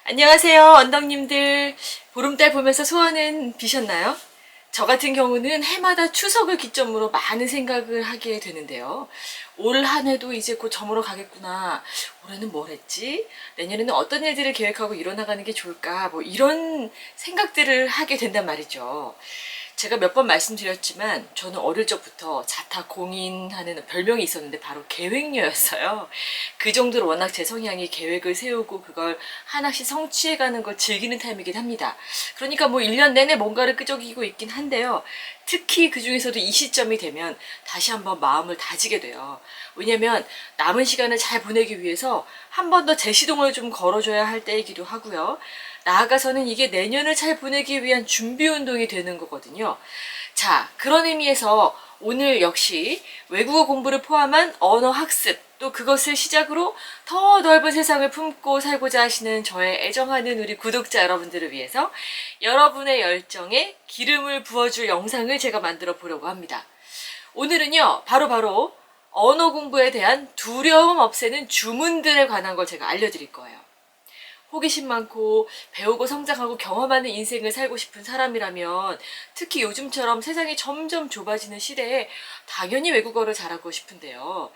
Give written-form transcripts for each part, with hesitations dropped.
안녕하세요, 언덕님들. 보름달 보면서 소원은 비셨나요? 저 같은 경우는 해마다 추석을 기점으로 많은 생각을 하게 되는데요. 올 한 해도 이제 곧 저물어 가겠구나. 올해는 뭘 했지? 내년에는 어떤 일들을 계획하고 이뤄나가는 게 좋을까? 뭐 이런 생각들을 하게 된단 말이죠. 제가 몇 번 말씀드렸지만 저는 어릴 적부터 자타공인하는 별명이 있었는데 바로 계획녀였어요. 그 정도로 워낙 제 성향이 계획을 세우고 그걸 하나씩 성취해가는 걸 즐기는 타입이긴 합니다. 그러니까 뭐 1년 내내 뭔가를 끄적이고 있긴 한데요. 특히 그 중에서도 이 시점이 되면 다시 한번 마음을 다지게 돼요. 왜냐면 남은 시간을 잘 보내기 위해서 한 번 더 재시동을 좀 걸어줘야 할 때이기도 하고요. 나아가서는 이게 내년을 잘 보내기 위한 준비 운동이 되는 거거든요. 자, 그런 의미에서 오늘 역시 외국어 공부를 포함한 언어 학습, 또 그것을 시작으로 더 넓은 세상을 품고 살고자 하시는 저의 애정하는 우리 구독자 여러분들을 위해서 여러분의 열정에 기름을 부어줄 영상을 제가 만들어 보려고 합니다. 오늘은요, 바로 언어 공부에 대한 두려움 없애는 주문들에 관한 걸 제가 알려드릴 거예요. 호기심 많고 배우고 성장하고 경험하는 인생을 살고 싶은 사람이라면 특히 요즘처럼 세상이 점점 좁아지는 시대에 당연히 외국어를 잘하고 싶은데요.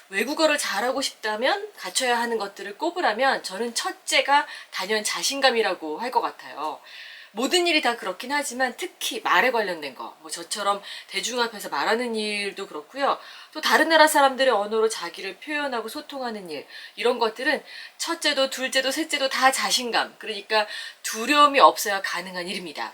외국어를 잘하고 싶다면 갖춰야 하는 것들을 꼽으라면 저는 첫째가 단연 자신감이라고 할 것 같아요. 모든 일이 다 그렇긴 하지만 특히 말에 관련된 거, 뭐 저처럼 대중 앞에서 말하는 일도 그렇고요. 또 다른 나라 사람들의 언어로 자기를 표현하고 소통하는 일, 이런 것들은 첫째도 둘째도 셋째도 다 자신감, 그러니까 두려움이 없어야 가능한 일입니다.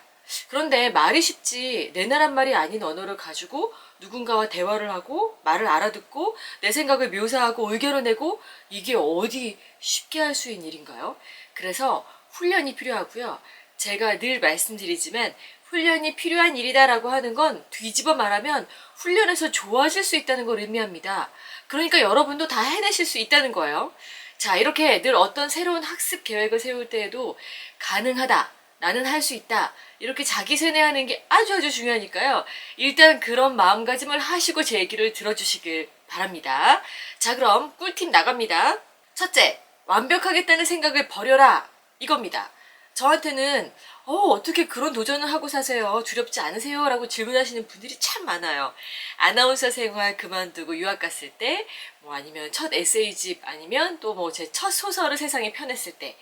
그런데 말이 쉽지 내 나라 말이 아닌 언어를 가지고 누군가와 대화를 하고 말을 알아듣고 내 생각을 묘사하고 의견을 내고 이게 어디 쉽게 할 수 있는 일인가요? 그래서 훈련이 필요하고요. 제가 늘 말씀드리지만 훈련이 필요한 일이다라고 하는 건 뒤집어 말하면 훈련해서 좋아질 수 있다는 걸 의미합니다. 그러니까 여러분도 다 해내실 수 있다는 거예요. 자, 이렇게 늘 어떤 새로운 학습 계획을 세울 때에도 가능하다, 나는 할 수 있다, 이렇게 자기 세뇌하는 게 아주 중요하니까요. 일단 그런 마음가짐을 하시고 제 얘기를 들어주시길 바랍니다. 자, 그럼 꿀팁 나갑니다. 첫째, 완벽하겠다는 생각을 버려라, 이겁니다. 저한테는 어떻게 그런 도전을 하고 사세요? 두렵지 않으세요? 라고 질문하시는 분들이 참 많아요. 아나운서 생활 그만두고 유학 갔을 때, 뭐 아니면 첫 에세이집, 아니면 또 뭐 제 첫 소설을 세상에 펴냈을 때,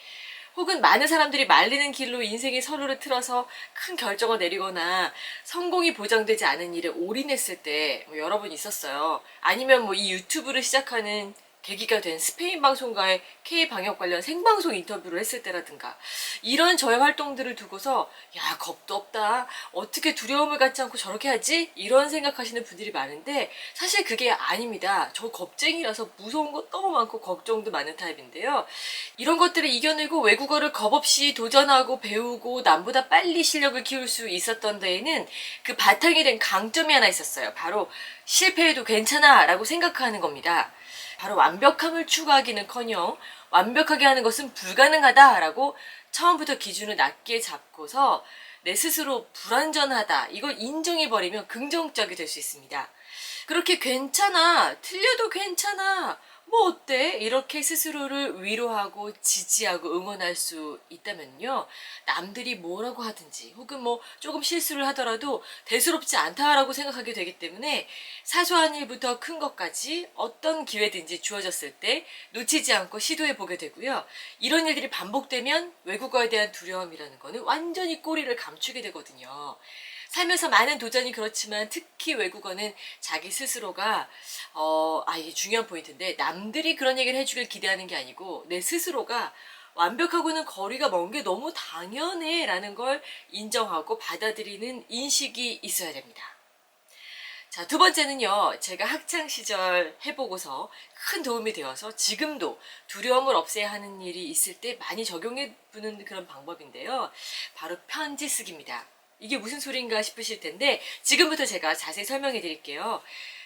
혹은 많은 사람들이 말리는 길로 인생의 서류를 틀어서 큰 결정을 내리거나 성공이 보장되지 않은 일에 올인했을 때뭐 여러 번 있었어요. 아니면 뭐 이 유튜브를 시작하는 계기가 된 스페인 방송가의 K 방역 관련 생방송 인터뷰를 했을 때라든가 이런 저의 활동들을 두고서 야, 겁도 없다, 어떻게 두려움을 갖지 않고 저렇게 하지? 이런 생각하시는 분들이 많은데 사실 그게 아닙니다. 저 겁쟁이라서 무서운 거 너무 많고 걱정도 많은 타입인데요. 이런 것들을 이겨내고 외국어를 겁없이 도전하고 배우고 남보다 빨리 실력을 키울 수 있었던 데에는 그 바탕이 된 강점이 하나 있었어요. 바로 실패해도 괜찮아 라고 생각하는 겁니다. 바로 완벽함을 추구하기는커녕 완벽하게 하는 것은 불가능하다라고 처음부터 기준을 낮게 잡고서 내 스스로 불완전하다, 이걸 인정해버리면 긍정적이 될 수 있습니다. 그렇게 괜찮아, 틀려도 괜찮아, 뭐 어때? 이렇게 스스로를 위로하고 지지하고 응원할 수 있다면요, 남들이 뭐라고 하든지 혹은 뭐 조금 실수를 하더라도 대수롭지 않다라고 생각하게 되기 때문에 사소한 일부터 큰 것까지 어떤 기회든지 주어졌을 때 놓치지 않고 시도해 보게 되고요. 이런 일들이 반복되면 외국어에 대한 두려움이라는 거는 완전히 꼬리를 감추게 되거든요. 살면서 많은 도전이 그렇지만 특히 외국어는 자기 스스로가 이게 중요한 포인트인데, 남들이 그런 얘기를 해주길 기대하는 게 아니고 내 스스로가 완벽하고는 거리가 먼 게 너무 당연해 라는 걸 인정하고 받아들이는 인식이 있어야 됩니다. 자, 두 번째는요, 제가 학창시절 해보고서 큰 도움이 되어서 지금도 두려움을 없애야 하는 일이 있을 때 많이 적용해보는 그런 방법인데요. 바로 편지 쓰기입니다. 이게 무슨 소린가 싶으실 텐데 지금부터 제가 자세히 설명해 드릴게요.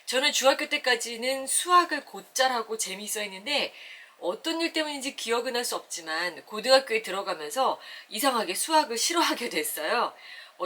저는 중학교 때까지는 수학을 곧잘하고 재미있어 했는데 어떤 일 때문인지 기억은 할 수 없지만 고등학교에 들어가면서 이상하게 수학을 싫어하게 됐어요.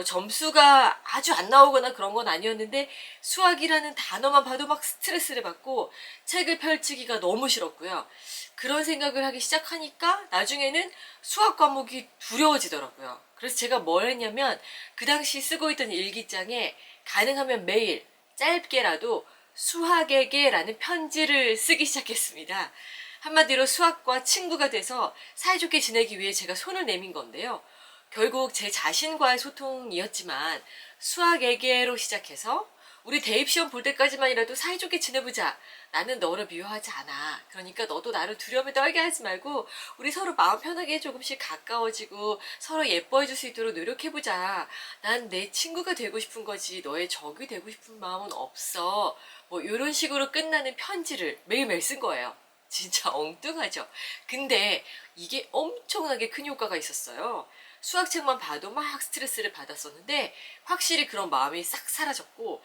점수가 아주 안 나오거나 그런 건 아니었는데 수학이라는 단어만 봐도 막 스트레스를 받고 책을 펼치기가 너무 싫었고요. 그런 생각을 하기 시작하니까 나중에는 수학 과목이 두려워지더라고요. 그래서 제가 뭘 했냐면 그 당시 쓰고 있던 일기장에 가능하면 매일 짧게라도 수학에게라는 편지를 쓰기 시작했습니다. 한마디로 수학과 친구가 돼서 사이좋게 지내기 위해 제가 손을 내민 건데요. 결국 제 자신과의 소통이었지만 수학에게로 시작해서 우리 대입시험 볼 때까지만이라도 사이좋게 지내보자. 나는 너를 미워하지 않아. 그러니까 너도 나를 두려움에 떨게 하지 말고 우리 서로 마음 편하게 조금씩 가까워지고 서로 예뻐해줄 수 있도록 노력해보자. 난 내 친구가 되고 싶은 거지 너의 적이 되고 싶은 마음은 없어. 뭐 이런 식으로 끝나는 편지를 매일매일 쓴 거예요. 진짜 엉뚱하죠. 근데 이게 엄청나게 큰 효과가 있었어요. 수학책만 봐도 막 스트레스를 받았었는데 확실히 그런 마음이 싹 사라졌고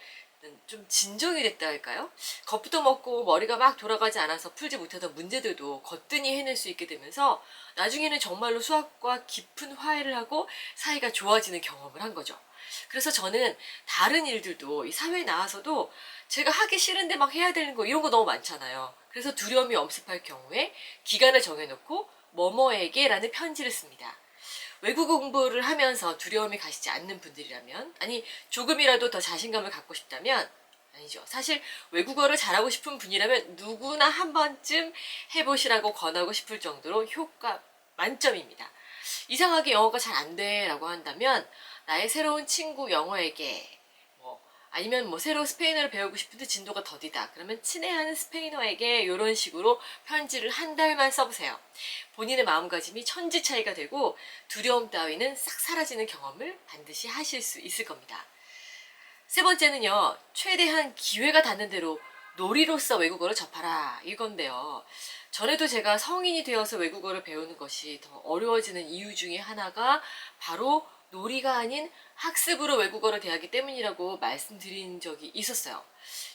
좀 진정이 됐다 할까요? 겁부터 먹고 머리가 막 돌아가지 않아서 풀지 못하던 문제들도 거뜬히 해낼 수 있게 되면서 나중에는 정말로 수학과 깊은 화해를 하고 사이가 좋아지는 경험을 한 거죠. 그래서 저는 다른 일들도 이 사회에 나와서도 제가 하기 싫은데 막 해야 되는 거 이런 거 너무 많잖아요. 그래서 두려움이 엄습할 경우에 기간을 정해놓고 뭐뭐에게라는 편지를 씁니다. 외국어 공부를 하면서 두려움이 가시지 않는 분들이라면, 아니 조금이라도 더 자신감을 갖고 싶다면, 아니죠. 사실 외국어를 잘하고 싶은 분이라면 누구나 한 번쯤 해보시라고 권하고 싶을 정도로 효과 만점입니다. 이상하게 영어가 잘 안 돼라고 한다면 나의 새로운 친구 영어에게, 아니면 새로 스페인어를 배우고 싶은데 진도가 더디다. 그러면 친애하는 스페인어에게 이런 식으로 편지를 한 달만 써보세요. 본인의 마음가짐이 천지 차이가 되고 두려움 따위는 싹 사라지는 경험을 반드시 하실 수 있을 겁니다. 세 번째는요. 최대한 기회가 닿는 대로 놀이로서 외국어를 접하라 이건데요. 전에도 제가 성인이 되어서 외국어를 배우는 것이 더 어려워지는 이유 중에 하나가 바로 놀이가 아닌 학습으로 외국어를 대하기 때문이라고 말씀드린 적이 있었어요.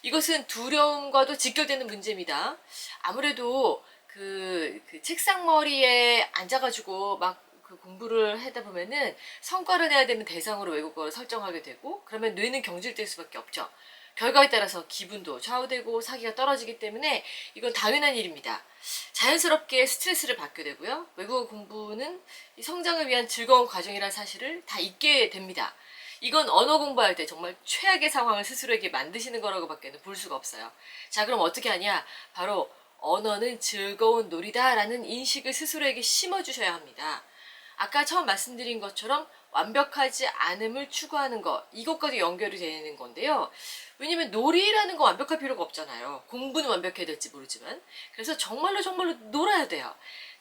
이것은 두려움과도 직결되는 문제입니다. 아무래도 그 책상머리에 앉아가지고 막 그 공부를 하다 보면은 성과를 내야 되는 대상으로 외국어를 설정하게 되고 그러면 뇌는 경직될 수밖에 없죠. 결과에 따라서 기분도 좌우되고 사기가 떨어지기 때문에 이건 당연한 일입니다. 자연스럽게 스트레스를 받게 되고요. 외국어 공부는 성장을 위한 즐거운 과정이라는 사실을 다 잊게 됩니다. 이건 언어 공부할 때 정말 최악의 상황을 스스로에게 만드시는 거라고 밖에는 볼 수가 없어요. 자, 그럼 어떻게 하냐? 바로 언어는 즐거운 놀이다 라는 인식을 스스로에게 심어주셔야 합니다. 아까 처음 말씀드린 것처럼 완벽하지 않음을 추구하는 것, 이것까지 연결이 되는 건데요. 왜냐면 놀이라는 거 완벽할 필요가 없잖아요. 공부는 완벽해야 될지 모르지만. 그래서 정말로 놀아야 돼요.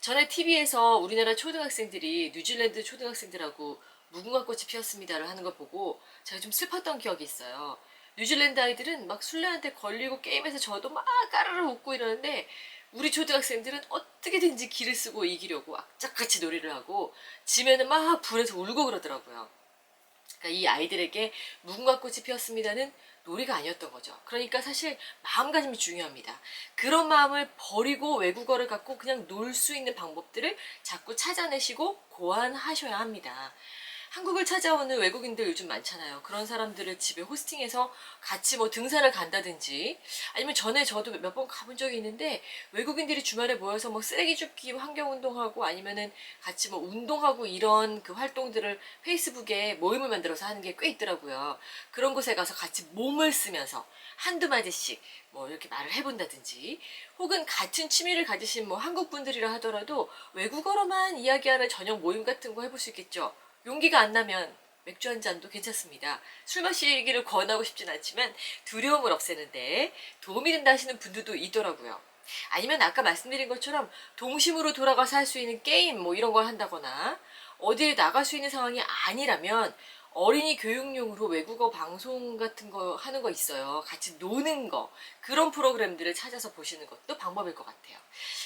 전에 TV에서 우리나라 초등학생들이 뉴질랜드 초등학생들하고 무궁화꽃이 피었습니다를 하는 걸 보고 제가 좀 슬펐던 기억이 있어요. 뉴질랜드 아이들은 막 술래한테 걸리고 게임에서 져도 막 까르르 웃고 이러는데 우리 초등학생들은 어떻게든지 기를 쓰고 이기려고 악착같이 놀이를 하고 지면은 막 불에서 울고 그러더라고요. 그러니까 이 아이들에게 무궁화꽃이 피었습니다는 놀이가 아니었던 거죠. 그러니까 사실 마음가짐이 중요합니다. 그런 마음을 버리고 외국어를 갖고 그냥 놀 수 있는 방법들을 자꾸 찾아내시고 고안하셔야 합니다. 한국을 찾아오는 외국인들 요즘 많잖아요. 그런 사람들을 집에 호스팅해서 같이 등산을 간다든지 아니면 전에 저도 몇 번 가본 적이 있는데 외국인들이 주말에 모여서 쓰레기 줍기 환경운동하고 아니면은 같이 운동하고 이런 그 활동들을 페이스북에 모임을 만들어서 하는 게 꽤 있더라고요. 그런 곳에 가서 같이 몸을 쓰면서 한두 마디씩 이렇게 말을 해본다든지 혹은 같은 취미를 가지신 한국 분들이라 하더라도 외국어로만 이야기하는 저녁 모임 같은 거 해볼 수 있겠죠. 용기가 안 나면 맥주 한 잔도 괜찮습니다. 술 마시기를 권하고 싶진 않지만 두려움을 없애는데 도움이 된다 하시는 분들도 있더라고요. 아니면 아까 말씀드린 것처럼 동심으로 돌아가서 할 수 있는 게임 이런 걸 한다거나 어디에 나갈 수 있는 상황이 아니라면 어린이 교육용으로 외국어 방송 같은 거 하는 거 있어요. 같이 노는 거. 그런 프로그램들을 찾아서 보시는 것도 방법일 것 같아요.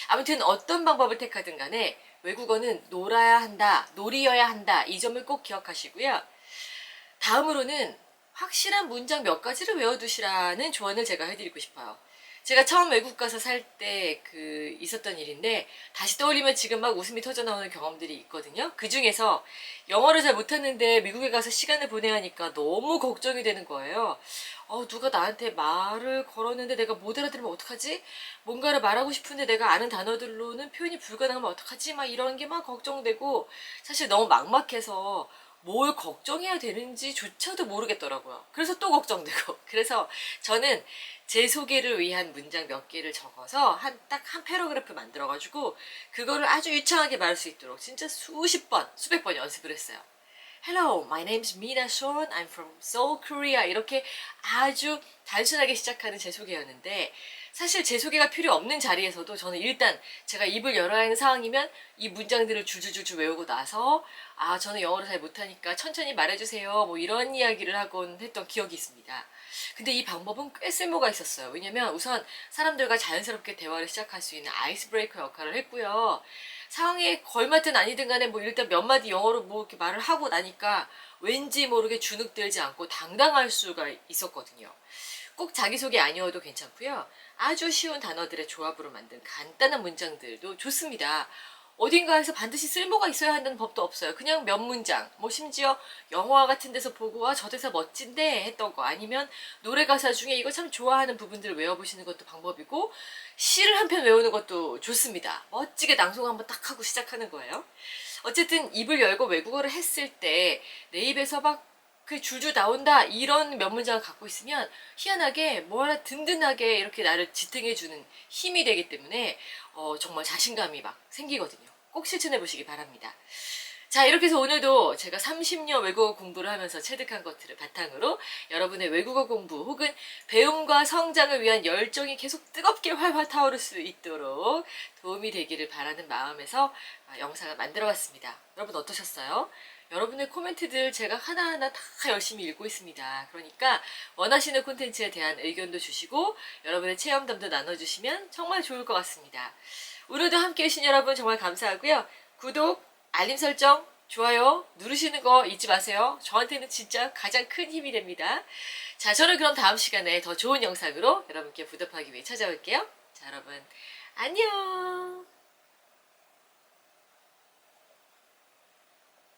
아무튼 어떤 방법을 택하든 간에 외국어는 놀아야 한다, 놀이여야 한다. 이 점을 꼭 기억하시고요. 다음으로는 확실한 문장 몇 가지를 외워두시라는 조언을 제가 해드리고 싶어요. 제가 처음 외국 가서 살 때 있었던 일인데 다시 떠올리면 지금 막 웃음이 터져 나오는 경험들이 있거든요. 그 중에서 영어를 잘 못하는데 미국에 가서 시간을 보내야 하니까 너무 걱정이 되는 거예요. 누가 나한테 말을 걸었는데 내가 못 알아들으면 어떡하지? 뭔가를 말하고 싶은데 내가 아는 단어들로는 표현이 불가능하면 어떡하지? 막 이런 게 막 걱정되고 사실 너무 막막해서 뭘 걱정해야 되는지조차도 모르겠더라고요. 그래서 또 걱정되고. 그래서 저는 제 소개를 위한 문장 몇 개를 적어서 딱 한 패러그래프 만들어가지고 그거를 아주 유창하게 말할 수 있도록 진짜 수십 번, 수백 번 연습을 했어요. Hello, my name's Mina Sean. I'm from Seoul, Korea. 이렇게 아주 단순하게 시작하는 제 소개였는데 사실 제 소개가 필요 없는 자리에서도 저는 일단 제가 입을 열어야 하는 상황이면 이 문장들을 줄줄줄줄 외우고 나서 저는 영어를 잘 못하니까 천천히 말해주세요. 뭐 이런 이야기를 하곤 했던 기억이 있습니다. 근데 이 방법은 꽤 쓸모가 있었어요. 왜냐면 우선 사람들과 자연스럽게 대화를 시작할 수 있는 아이스 브레이커 역할을 했고요. 상황에 걸맞든 아니든 간에 뭐 일단 몇 마디 영어로 뭐 이렇게 말을 하고 나니까 왠지 모르게 주눅들지 않고 당당할 수가 있었거든요. 꼭 자기소개 아니어도 괜찮고요. 아주 쉬운 단어들의 조합으로 만든 간단한 문장들도 좋습니다. 어딘가에서 반드시 쓸모가 있어야 한다는 법도 없어요. 그냥 몇 문장, 뭐 심지어 영화 같은 데서 보고 저 대사 멋진데 했던 거 아니면 노래 가사 중에 이거 참 좋아하는 부분들을 외워보시는 것도 방법이고 시를 한 편 외우는 것도 좋습니다. 멋지게 낭송 한번 딱 하고 시작하는 거예요. 어쨌든 입을 열고 외국어를 했을 때 내 입에서 막 줄줄 나온다 이런 몇 문장을 갖고 있으면 희한하게 뭐 하나 든든하게 이렇게 나를 지탱해주는 힘이 되기 때문에 정말 자신감이 막 생기거든요. 꼭 실천해 보시기 바랍니다. 자, 이렇게 해서 오늘도 제가 30년 외국어 공부를 하면서 체득한 것들을 바탕으로 여러분의 외국어 공부 혹은 배움과 성장을 위한 열정이 계속 뜨겁게 활활 타오를 수 있도록 도움이 되기를 바라는 마음에서 영상을 만들어 봤습니다. 여러분 어떠셨어요? 여러분의 코멘트들 제가 하나하나 다 열심히 읽고 있습니다. 그러니까 원하시는 콘텐츠에 대한 의견도 주시고 여러분의 체험담도 나눠주시면 정말 좋을 것 같습니다. 오늘도 함께 해주신 여러분 정말 감사하고요. 구독, 알림 설정, 좋아요 누르시는 거 잊지 마세요. 저한테는 진짜 가장 큰 힘이 됩니다. 자, 저는 그럼 다음 시간에 더 좋은 영상으로 여러분께 부답하기 위해 찾아올게요. 자, 여러분 안녕.